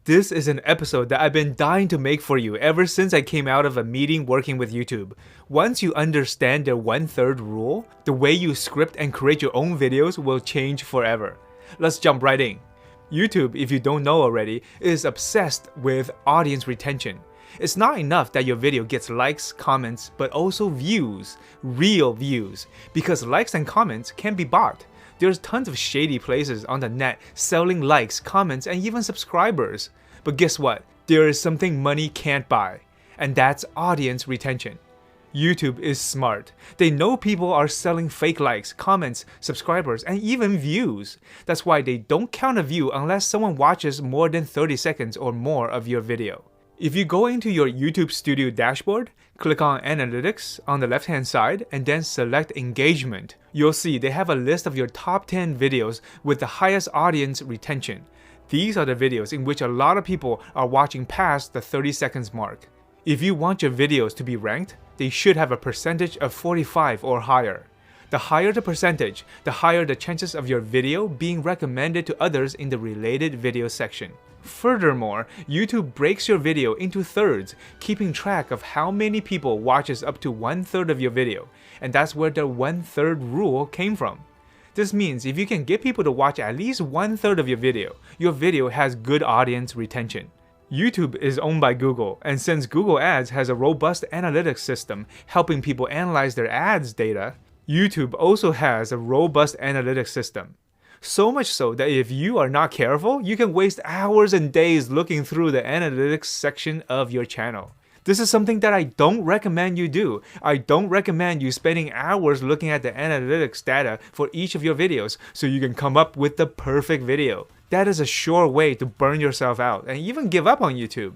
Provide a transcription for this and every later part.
This is an episode that I've been dying to make for you ever since I came out of a meeting working with YouTube. Once you understand their 1/3 rule, the way you script and create your own videos will change forever. Let's jump right in. YouTube, if you don't know already, is obsessed with audience retention. It's not enough that your video gets likes, comments, but also views, real views, because likes and comments can be bought. There's tons of shady places on the net selling likes, comments, and even subscribers. But guess what? There is something money can't buy, and that's audience retention. YouTube is smart. They know people are selling fake likes, comments, subscribers, and even views. That's why they don't count a view unless someone watches more than 30 seconds or more of your video. If you go into your YouTube Studio dashboard, click on Analytics on the left-hand side and then select Engagement, you'll see they have a list of your top 10 videos with the highest audience retention. These are the videos in which a lot of people are watching past the 30 seconds mark. If you want your videos to be ranked, they should have a percentage of 45 or higher. The higher the percentage, the higher the chances of your video being recommended to others in the related video section. Furthermore, YouTube breaks your video into thirds, keeping track of how many people watches up to 1/3 of your video, and that's where the 1/3 rule came from. This means if you can get people to watch at least 1/3 of your video has good audience retention. YouTube is owned by Google, and since Google Ads has a robust analytics system helping people analyze their ads data, YouTube also has a robust analytics system. So much so that if you are not careful, you can waste hours and days looking through the analytics section of your channel. This is something that I don't recommend you do. I don't recommend you spending hours looking at the analytics data for each of your videos so you can come up with the perfect video. That is a sure way to burn yourself out and even give up on YouTube.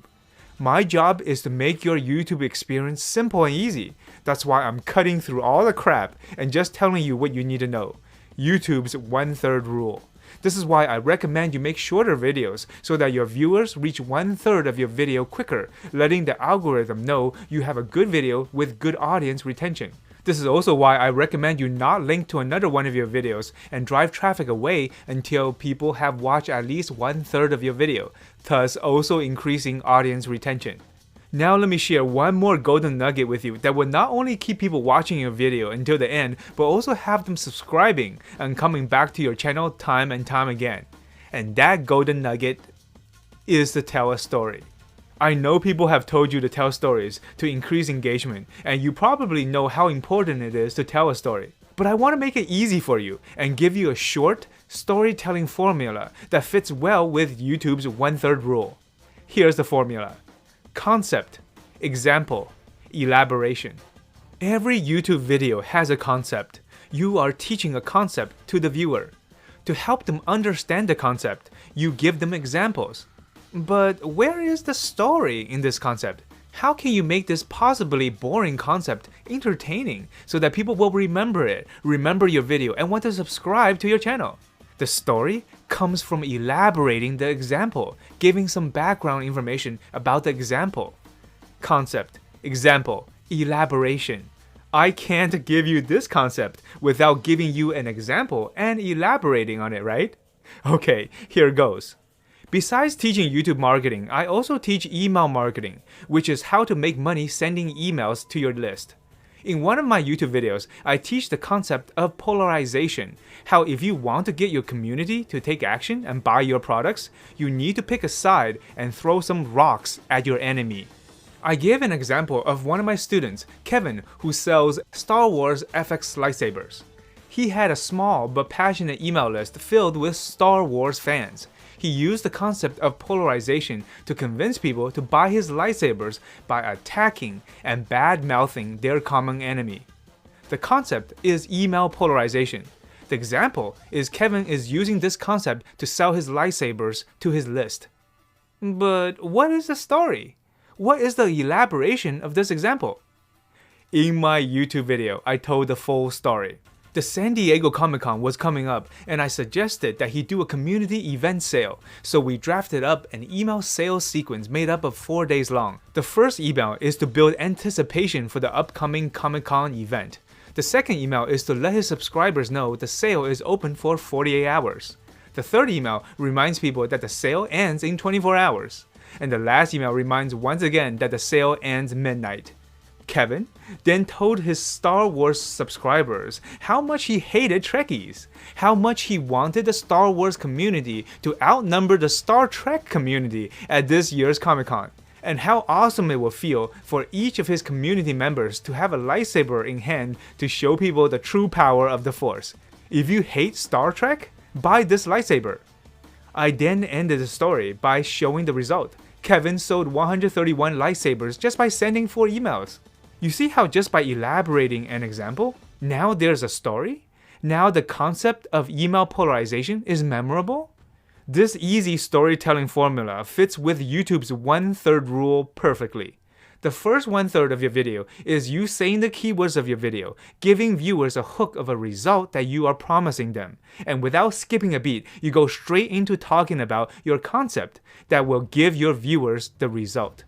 My job is to make your YouTube experience simple and easy. That's why I'm cutting through all the crap and just telling you what you need to know. YouTube's 1/3 rule. This is why I recommend you make shorter videos so that your viewers reach 1/3 of your video quicker, letting the algorithm know you have a good video with good audience retention. This is also why I recommend you not link to another one of your videos and drive traffic away until people have watched at least 1/3 of your video, thus also increasing audience retention. Now let me share one more golden nugget with you that will not only keep people watching your video until the end, but also have them subscribing and coming back to your channel time and time again. And that golden nugget is to tell a story. I know people have told you to tell stories to increase engagement, and you probably know how important it is to tell a story. But I want to make it easy for you and give you a short storytelling formula that fits well with YouTube's 1/3 rule. Here's the formula. Concept, example, elaboration. Every YouTube video has a concept. You are teaching a concept to the viewer. To help them understand the concept, you give them examples. But where is the story in this concept? How can you make this possibly boring concept entertaining so that people will remember it, remember your video, and want to subscribe to your channel? The story comes from elaborating the example, giving some background information about the example. Concept, example, elaboration. I can't give you this concept without giving you an example and elaborating on it, right? Okay, here goes. Besides teaching YouTube marketing, I also teach email marketing, which is how to make money sending emails to your list. In one of my YouTube videos, I teach the concept of polarization, how if you want to get your community to take action and buy your products, you need to pick a side and throw some rocks at your enemy. I give an example of one of my students, Kevin, who sells Star Wars FX lightsabers. He had a small but passionate email list filled with Star Wars fans. He used the concept of polarization to convince people to buy his lightsabers by attacking and bad-mouthing their common enemy. The concept is email polarization. The example is Kevin is using this concept to sell his lightsabers to his list. But what is the story? What is the elaboration of this example? In my YouTube video, I told the full story. The San Diego Comic-Con was coming up, and I suggested that he do a community event sale, so we drafted up an email sales sequence made up of 4 days long. The first email is to build anticipation for the upcoming Comic-Con event. The second email is to let his subscribers know the sale is open for 48 hours. The third email reminds people that the sale ends in 24 hours. And the last email reminds once again that the sale ends midnight. Kevin then told his Star Wars subscribers how much he hated Trekkies, how much he wanted the Star Wars community to outnumber the Star Trek community at this year's Comic-Con, and how awesome it will feel for each of his community members to have a lightsaber in hand to show people the true power of the Force. If you hate Star Trek, buy this lightsaber. I then ended the story by showing the result. Kevin sold 131 lightsabers just by sending 4 emails. You see how just by elaborating an example, now there's a story? Now the concept of email polarization is memorable? This easy storytelling formula fits with YouTube's 1/3 rule perfectly. The first 1/3 of your video is you saying the keywords of your video, giving viewers a hook of a result that you are promising them. And without skipping a beat, you go straight into talking about your concept that will give your viewers the result.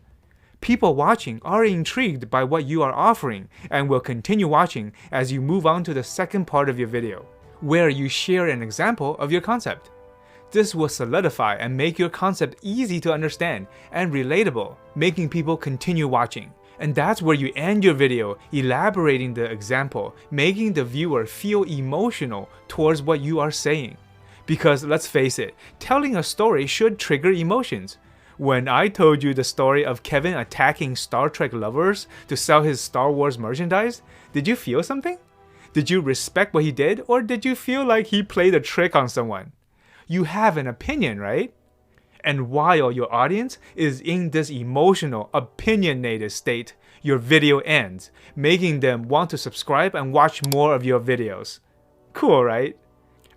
People watching are intrigued by what you are offering and will continue watching as you move on to the second part of your video, where you share an example of your concept. This will solidify and make your concept easy to understand and relatable, making people continue watching. And that's where you end your video, elaborating the example, making the viewer feel emotional towards what you are saying. Because let's face it, telling a story should trigger emotions. When I told you the story of Kevin attacking Star Trek lovers to sell his Star Wars merchandise, did you feel something? Did you respect what he did, or did you feel like he played a trick on someone? You have an opinion, right? And while your audience is in this emotional, opinionated state, your video ends, making them want to subscribe and watch more of your videos. Cool, right?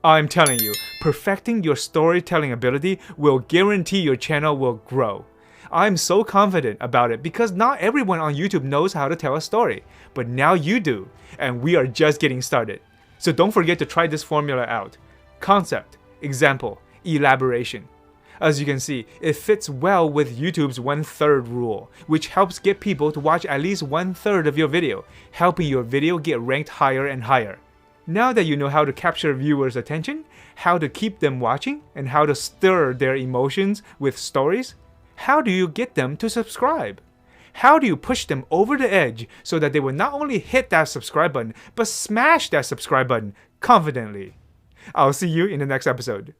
I'm telling you, perfecting your storytelling ability will guarantee your channel will grow. I'm so confident about it because not everyone on YouTube knows how to tell a story, but now you do, and we are just getting started. So don't forget to try this formula out. Concept, example, elaboration. As you can see, it fits well with YouTube's 1/3 rule, which helps get people to watch at least 1/3 of your video, helping your video get ranked higher and higher. Now that you know how to capture viewers' attention, how to keep them watching, and how to stir their emotions with stories, how do you get them to subscribe? How do you push them over the edge so that they will not only hit that subscribe button, but smash that subscribe button confidently? I'll see you in the next episode.